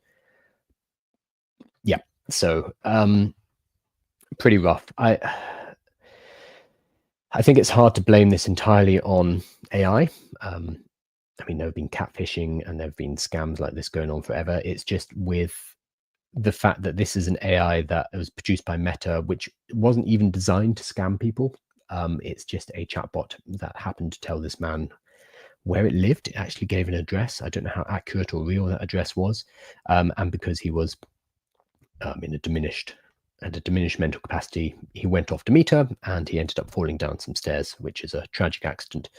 Yeah, so pretty rough. I think it's hard to blame this entirely on AI. I mean, there have been catfishing and there have been scams like this going on forever. It's just with the fact that this is an AI that was produced by Meta, which wasn't even designed to scam people. It's just a chatbot that happened to tell this man where it lived. It actually gave an address. I don't know how accurate or real that address was. And because he was in a diminished mental capacity, he went off to meet her and he ended up falling down some stairs, which is a tragic accident.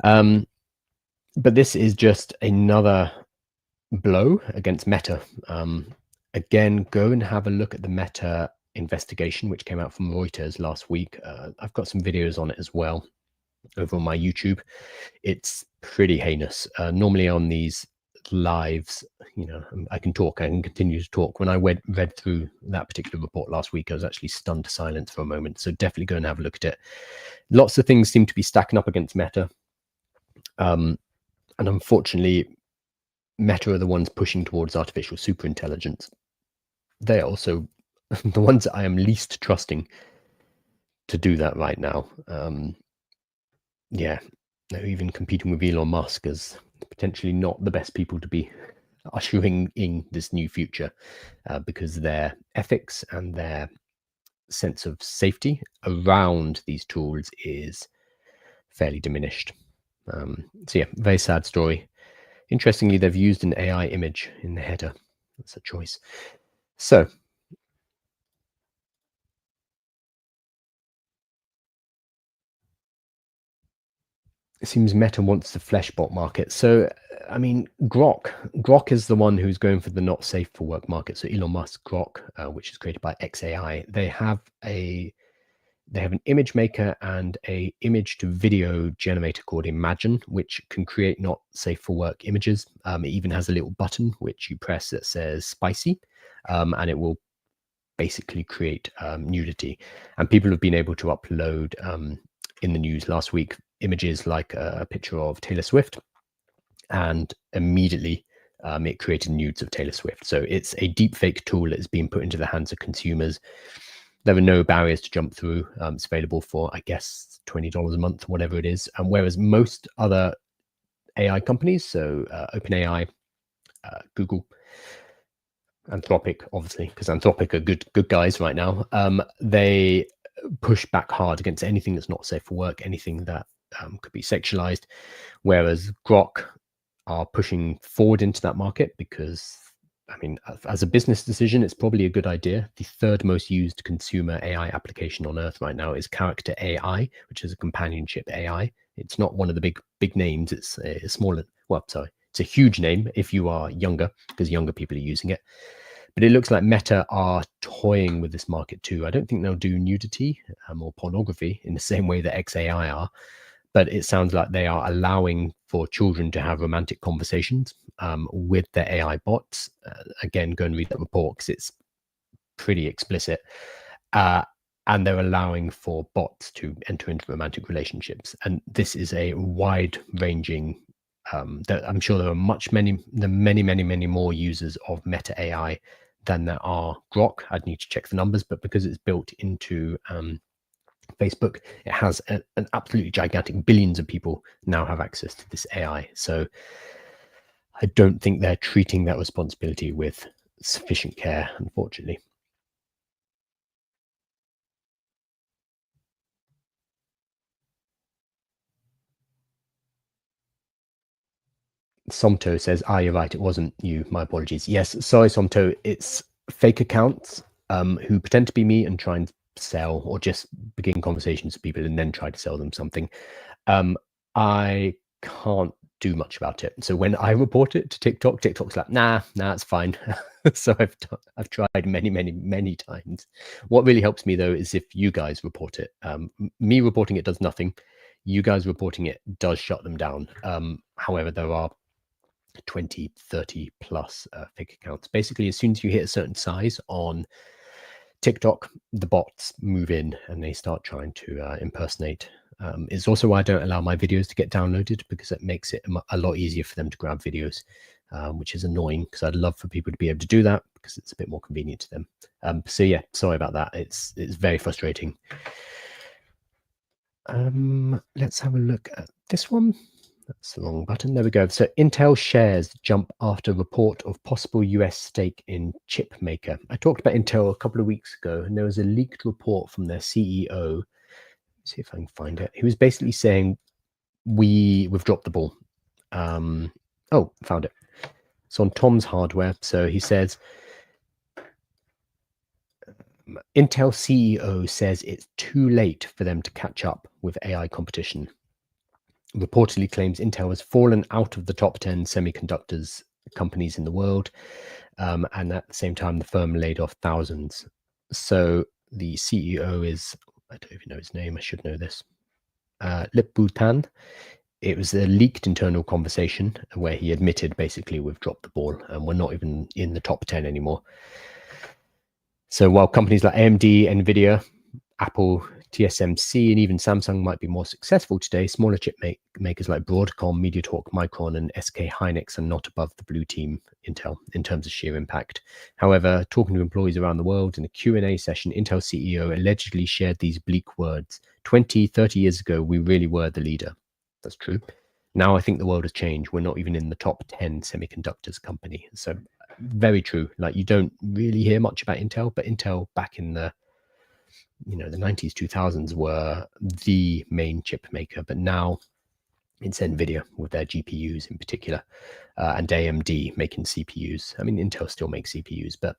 But this is just another blow against Meta. Again, go and have a look at the Meta investigation, which came out from Reuters last week. I've got some videos on it as well over on my YouTube. It's pretty heinous. Normally on these lives, you know, I can continue to talk. When I read through that particular report last week, I was actually stunned to silence for a moment. So definitely go and have a look at it. Lots of things seem to be stacking up against Meta. And unfortunately, Meta are the ones pushing towards artificial superintelligence. They are also the ones that I am least trusting to do that right now. Yeah, they're even competing with Elon Musk as potentially not the best people to be ushering in this new future, because their ethics and their sense of safety around these tools is fairly diminished. So yeah, very sad story. Interestingly, they've used an AI image in the header. That's a choice. So it seems Meta wants the Fleshbot market. So, I mean, Grok is the one who's going for the not safe for work market. So Elon Musk Grok, which is created by XAI, they have an image maker and a image to video generator called Imagen, which can create not safe for work images. It even has a little button which you press that says spicy, and it will basically create nudity. And people have been able to upload in the news last week images like a picture of Taylor Swift, and immediately it created nudes of Taylor Swift. So it's a deepfake tool that is being put into the hands of consumers. There are no barriers to jump through. It's available for, I guess, $20 a month, whatever it is. And whereas most other AI companies, so OpenAI, Google, Anthropic, obviously, because Anthropic are good guys right now, they push back hard against anything that's not safe for work, anything that could be sexualized, whereas Grok are pushing forward into that market because, I mean, as a business decision, it's probably a good idea. The third most used consumer AI application on earth right now is Character AI, which is a companionship AI. It's not one of the big names. It's a smaller, well, sorry, it's a huge name if you are younger, because younger people are using it. But it looks like Meta are toying with this market too. I don't think they'll do nudity or pornography in the same way that XAI are, but it sounds like they are allowing for children to have romantic conversations with their AI bots. Again, go and read that report because it's pretty explicit. And they're allowing for bots to enter into romantic relationships. And this is a wide-ranging, I'm sure there are many more users of Meta AI than there are Grok. I'd need to check the numbers, but because it's built into Facebook, it has an absolutely gigantic, billions of people now have access to this AI. So I don't think they're treating that responsibility with sufficient care, unfortunately. Somto says, you're right, it wasn't you. My apologies. Yes, sorry, Somto. It's fake accounts who pretend to be me and try and sell or just begin conversations with people and then try to sell them something. I can't do much about it. So when I report it to TikTok, TikTok's like, nah, it's fine. So I've tried many times. What really helps me though is if you guys report it. Me reporting it does nothing. You guys reporting it does shut them down. However, there are 20, 30 plus fake accounts. Basically, as soon as you hit a certain size on TikTok, the bots move in and they start trying to impersonate. It's also why I don't allow my videos to get downloaded, because it makes it a lot easier for them to grab videos, which is annoying because I'd love for people to be able to do that because it's a bit more convenient to them. So yeah, sorry about that. It's very frustrating. Let's have a look at this one. That's the wrong button. There we go. So Intel shares jump after report of possible US stake in chip maker. I talked about Intel a couple of weeks ago, and there was a leaked report from their CEO. Let's see if I can find it. He was basically saying, we've dropped the ball. Oh, found it. It's on Tom's Hardware. So he says, Intel CEO says it's too late for them to catch up with AI competition. Reportedly claims Intel has fallen out of the top 10 semiconductors companies in the world. And at the same time, the firm laid off thousands. So the CEO is, I don't even know his name, I should know this, Lip-Bu Tan. It was a leaked internal conversation where he admitted basically we've dropped the ball and we're not even in the top 10 anymore. So while companies like AMD, Nvidia, Apple, TSMC and even Samsung might be more successful today, smaller chip makers like Broadcom, MediaTek, Micron, and SK Hynix are not above the blue team Intel in terms of sheer impact. However, talking to employees around the world in a Q&A session, Intel CEO allegedly shared these bleak words: 20, 30 years ago, we really were the leader. That's true. Now I think the world has changed. We're not even in the top 10 semiconductors company. So very true. Like, you don't really hear much about Intel, but Intel back in the the 90s, 2000s were the main chip maker, but now it's Nvidia with their GPUs in particular, and AMD making CPUs. I mean, Intel still makes CPUs, but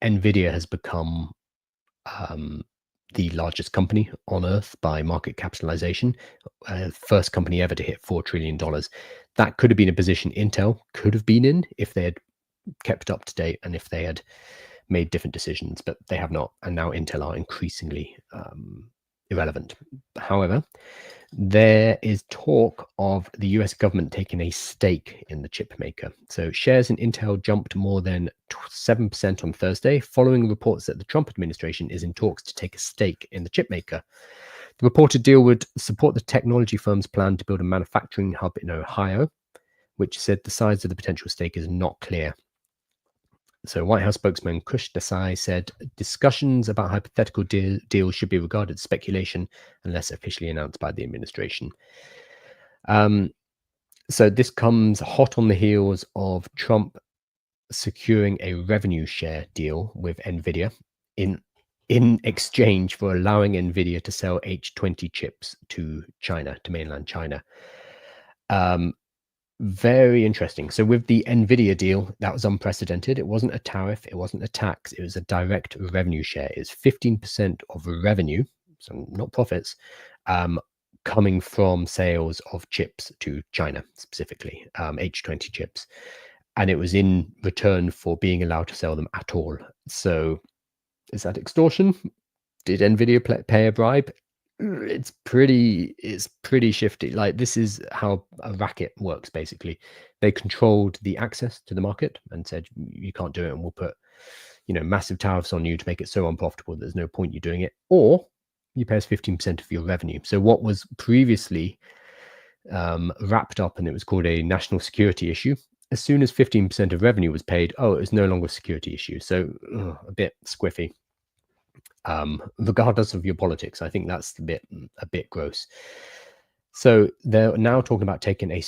Nvidia has become the largest company on earth by market capitalization, first company ever to hit $4 trillion. That could have been a position Intel could have been in if they had kept up to date and if they had made different decisions, but they have not. And now Intel are increasingly irrelevant. However, there is talk of the US government taking a stake in the chip maker. So shares in Intel jumped more than 7% on Thursday, following reports that the Trump administration is in talks to take a stake in the chip maker. The reported deal would support the technology firm's plan to build a manufacturing hub in Ohio, which said the size of the potential stake is not clear. So White House spokesman Kush Desai said discussions about hypothetical deals should be regarded as speculation unless officially announced by the administration. So this comes hot on the heels of Trump securing a revenue share deal with NVIDIA in exchange for allowing NVIDIA to sell H20 chips to China, to mainland China. Very interesting. So with the NVIDIA deal, that was unprecedented. It wasn't a tariff. It wasn't a tax. It was a direct revenue share. It's 15% of revenue, so not profits, coming from sales of chips to China, specifically H20 chips. And it was in return for being allowed to sell them at all. So is that extortion? Did NVIDIA pay a bribe? It's pretty shifty. Like, this is how a racket works. Basically, they controlled the access to the market and said you can't do it, and we'll put massive tariffs on you to make it so unprofitable that there's no point you doing it, or you pay us 15% of your revenue. So what was previously wrapped up and it was called a national security issue, as soon as 15% of revenue was paid, it was no longer a security issue. So a bit squiffy. Regardless of your politics, I think that's a bit gross. So they're now talking about taking a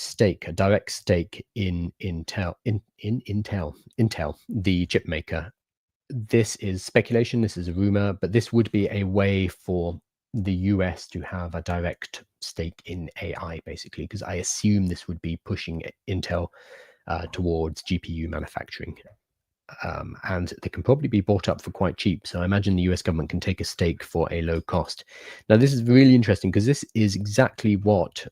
direct stake in Intel, the chip maker. This is speculation. This is a rumor, but this would be a way for the US to have a direct stake in AI, basically, because I assume this would be pushing Intel towards GPU manufacturing. And they can probably be bought up for quite cheap. So I imagine the US government can take a stake for a low cost. Now, this is really interesting because this is exactly what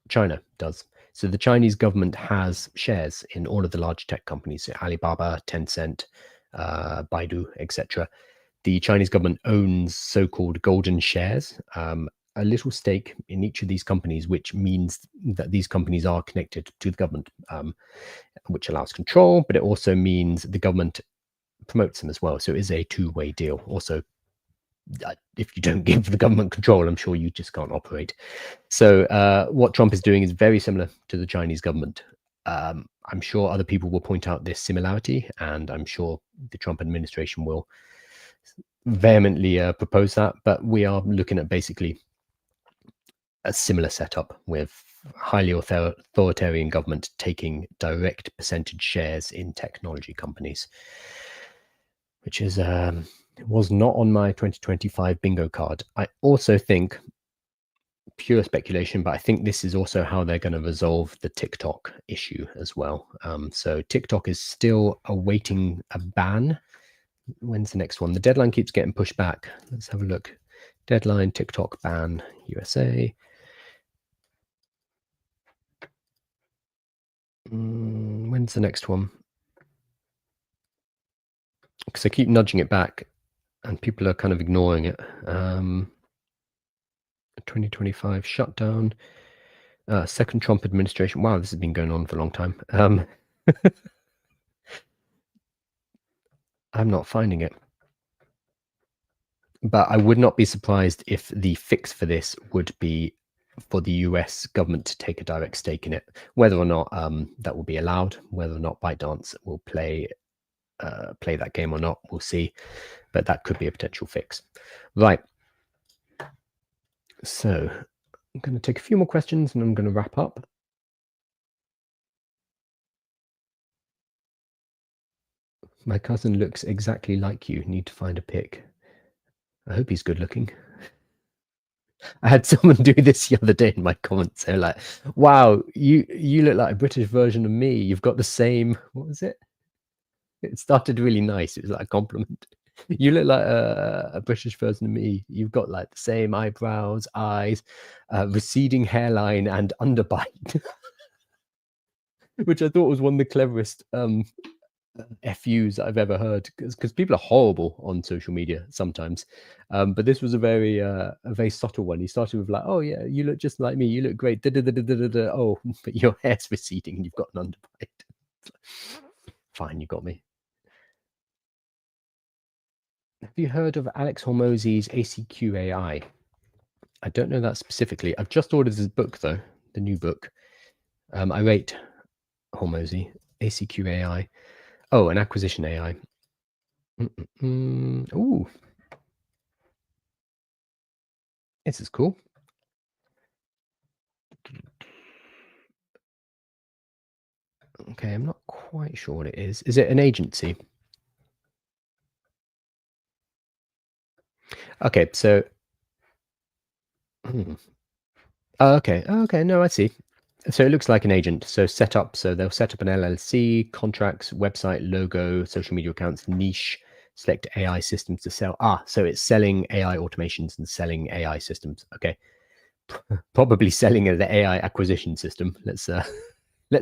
China does. So the Chinese government has shares in all of the large tech companies, so Alibaba, Tencent, Baidu, etc. The Chinese government owns so-called golden shares, a little stake in each of these companies, which means that these companies are connected to the government, which allows control, but it also means the government promotes them as well. So it is a two-way deal. Also, if you don't give the government control, I'm sure you just can't operate. So what Trump is doing is very similar to the Chinese government. I'm sure other people will point out this similarity, and I'm sure the Trump administration will vehemently propose that. But we are looking at basically a similar setup with highly authoritarian government taking direct percentage shares in technology companies, which is was not on my 2025 bingo card. I also think, pure speculation, but I think this is also how they're going to resolve the TikTok issue as well. So TikTok is still awaiting a ban. When's the next one? The deadline keeps getting pushed back. Let's have a look. Deadline, TikTok ban, USA. When's the next one? Because I keep nudging it back and people are kind of ignoring it. 2025 shutdown, second Trump administration. Wow, this has been going on for a long time. I'm not finding it. But I would not be surprised if the fix for this would be for the US government to take a direct stake in it. Whether or not that will be allowed, whether or not ByteDance will play that game or not, we'll see. But that could be a potential fix. Right. So I'm going to take a few more questions and I'm going to wrap up. My cousin looks exactly like you. Need to find a pic. I hope he's good looking. I had someone do this the other day in my comments. They're like, wow, you look like a British version of me. You've got the same, what was it? It started really nice. It was like a compliment. You look like a British version of me. You've got like the same eyebrows, eyes, receding hairline, and underbite, which I thought was one of the cleverest FUs I've ever heard, because people are horrible on social media sometimes. But this was a very subtle one. He started with like, oh yeah, you look just like me. You look great. Oh, but your hair's receding and you've got an underbite. Fine, you got me. Have you heard of Alex Hormozi's ACQ AI? I don't know that specifically. I've just ordered his book though, the new book. I rate Hormozi, ACQ AI. Oh, an acquisition AI. Ooh, this is cool. Okay, I'm not quite sure what it is. Is it an agency? Okay, so okay, no, I see. So it looks like an agent. So they'll set up an LLC, contracts, website, logo, social media accounts, niche, select AI systems to sell. So it's selling AI automations and selling AI systems. Okay, probably selling the AI acquisition system. Let's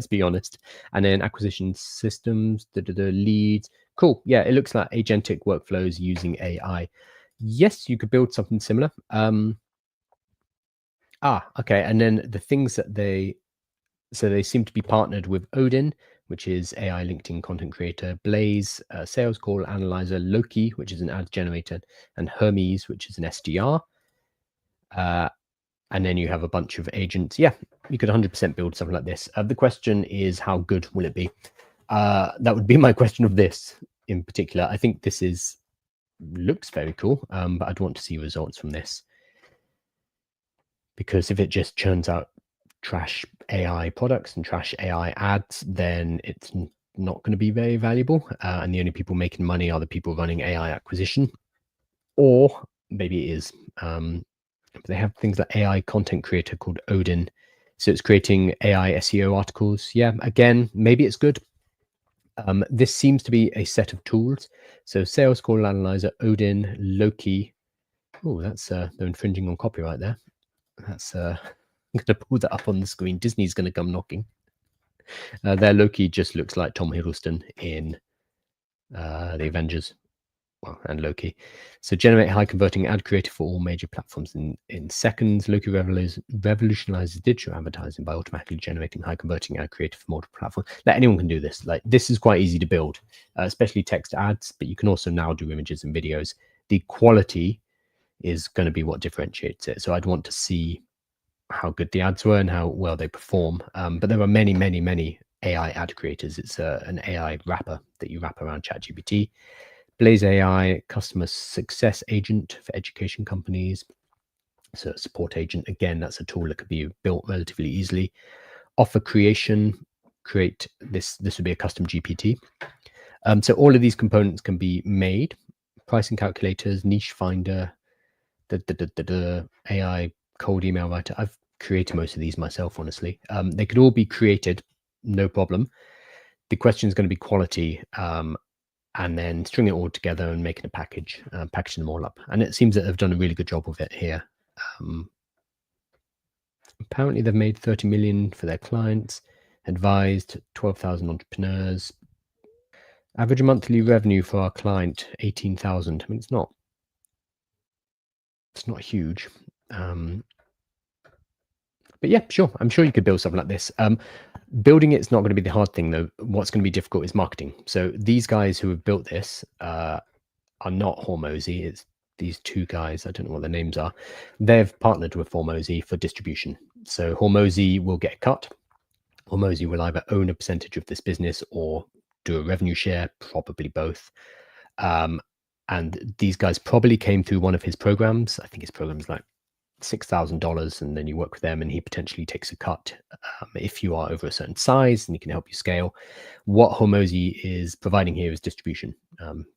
be honest. And then acquisition systems, the leads. Cool. Yeah, it looks like agentic workflows using AI. Yes, you could build something similar. Okay. And then the things that they seem to be partnered with Odin, which is AI LinkedIn content creator, Blaze, sales call analyzer, Loki, which is an ad generator, and Hermes, which is an SDR. And then you have a bunch of agents. Yeah, you could 100% build something like this. The question is, how good will it be? That would be my question of this in particular. I think this looks very cool, but I'd want to see results from this. Because if it just churns out trash AI products and trash AI ads, then it's not going to be very valuable. And the only people making money are the people running AI acquisition. Or maybe it is. They have things like AI content creator called Odin. So it's creating AI SEO articles. Yeah, again, maybe it's good. This seems to be a set of tools. So sales call analyzer, Odin, Loki. Oh, that's they're infringing on copyright there. That's I'm going to pull that up on the screen. Disney's going to come knocking. Their Loki just looks like Tom Hiddleston in the Avengers. Well, and Loki. So generate high converting ad creative for all major platforms in seconds. Loki revolutionizes digital advertising by automatically generating high converting ad creative for multiple platforms. Like, anyone can do this. Like, this is quite easy to build, especially text ads, but you can also now do images and videos. The quality is going to be what differentiates it. So I'd want to see how good the ads were and how well they perform. But there are many, many, many AI ad creators. It's an AI wrapper that you wrap around ChatGPT. Blaze AI, customer success agent for education companies. So a support agent, again, that's a tool that could be built relatively easily. Offer creation, create this would be a custom GPT. So all of these components can be made. Pricing calculators, niche finder, the AI cold email writer. I've created most of these myself, honestly. They could all be created, no problem. The question is going to be quality, and then string it all together and making a package, packaging them all up. And it seems that they've done a really good job with it here. Apparently they've made 30 million for their clients, advised 12,000 entrepreneurs. Average monthly revenue for our client, 18,000. I mean, it's not huge. But yeah, sure. I'm sure you could build something like this. Building it's not going to be the hard thing, though. What's going to be difficult is marketing. So these guys who have built this are not Hormozi. It's these two guys, I don't know what their names are, they've partnered with Hormozi for distribution. So Hormozi will get a cut. Hormozi will either own a percentage of this business or do a revenue share, probably both. And these guys probably came through one of his programs. I think his program is like $6,000, and then you work with them and he potentially takes a cut if you are over a certain size, and he can help you scale. What Hormozi is providing here is distribution,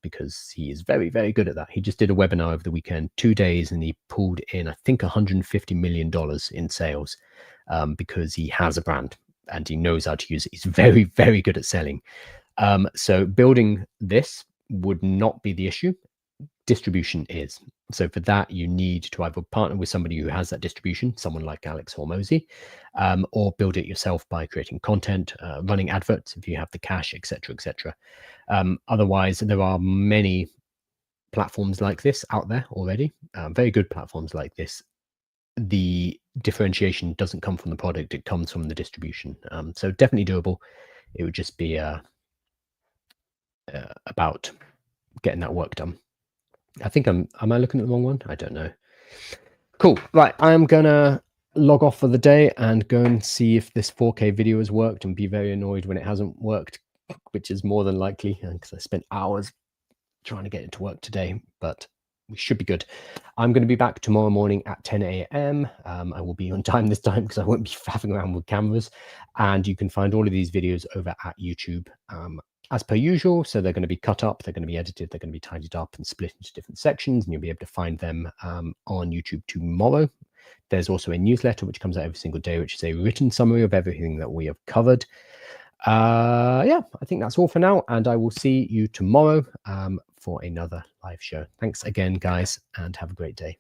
because he is very, very good at that. He just did a webinar over the weekend, 2 days, and he pulled in, I think, $150 million in sales, because he has a brand and he knows how to use it. He's very, very good at selling. So building this would not be the issue. Distribution is. So for that, you need to either partner with somebody who has that distribution, someone like Alex Hormozi, or build it yourself by creating content, running adverts if you have the cash, etc., etc. Otherwise, there are many platforms like this out there already, very good platforms like this. The differentiation doesn't come from the product, it comes from the distribution. So definitely doable. It would just be about getting that work done. I think am I looking at the wrong one? I don't know. Cool. Right. I'm going to log off for the day and go and see if this 4K video has worked, and be very annoyed when it hasn't worked, which is more than likely because I spent hours trying to get it to work today, but we should be good. I'm going to be back tomorrow morning at 10 a.m. I will be on time this time because I won't be faffing around with cameras, and you can find all of these videos over at YouTube. As per usual, so they're going to be cut up, they're going to be edited, they're going to be tidied up and split into different sections, and you'll be able to find them on YouTube tomorrow. There's also a newsletter which comes out every single day, which is a written summary of everything that we have covered. Yeah, I think that's all for now, and I will see you tomorrow for another live show. Thanks again, guys, and have a great day.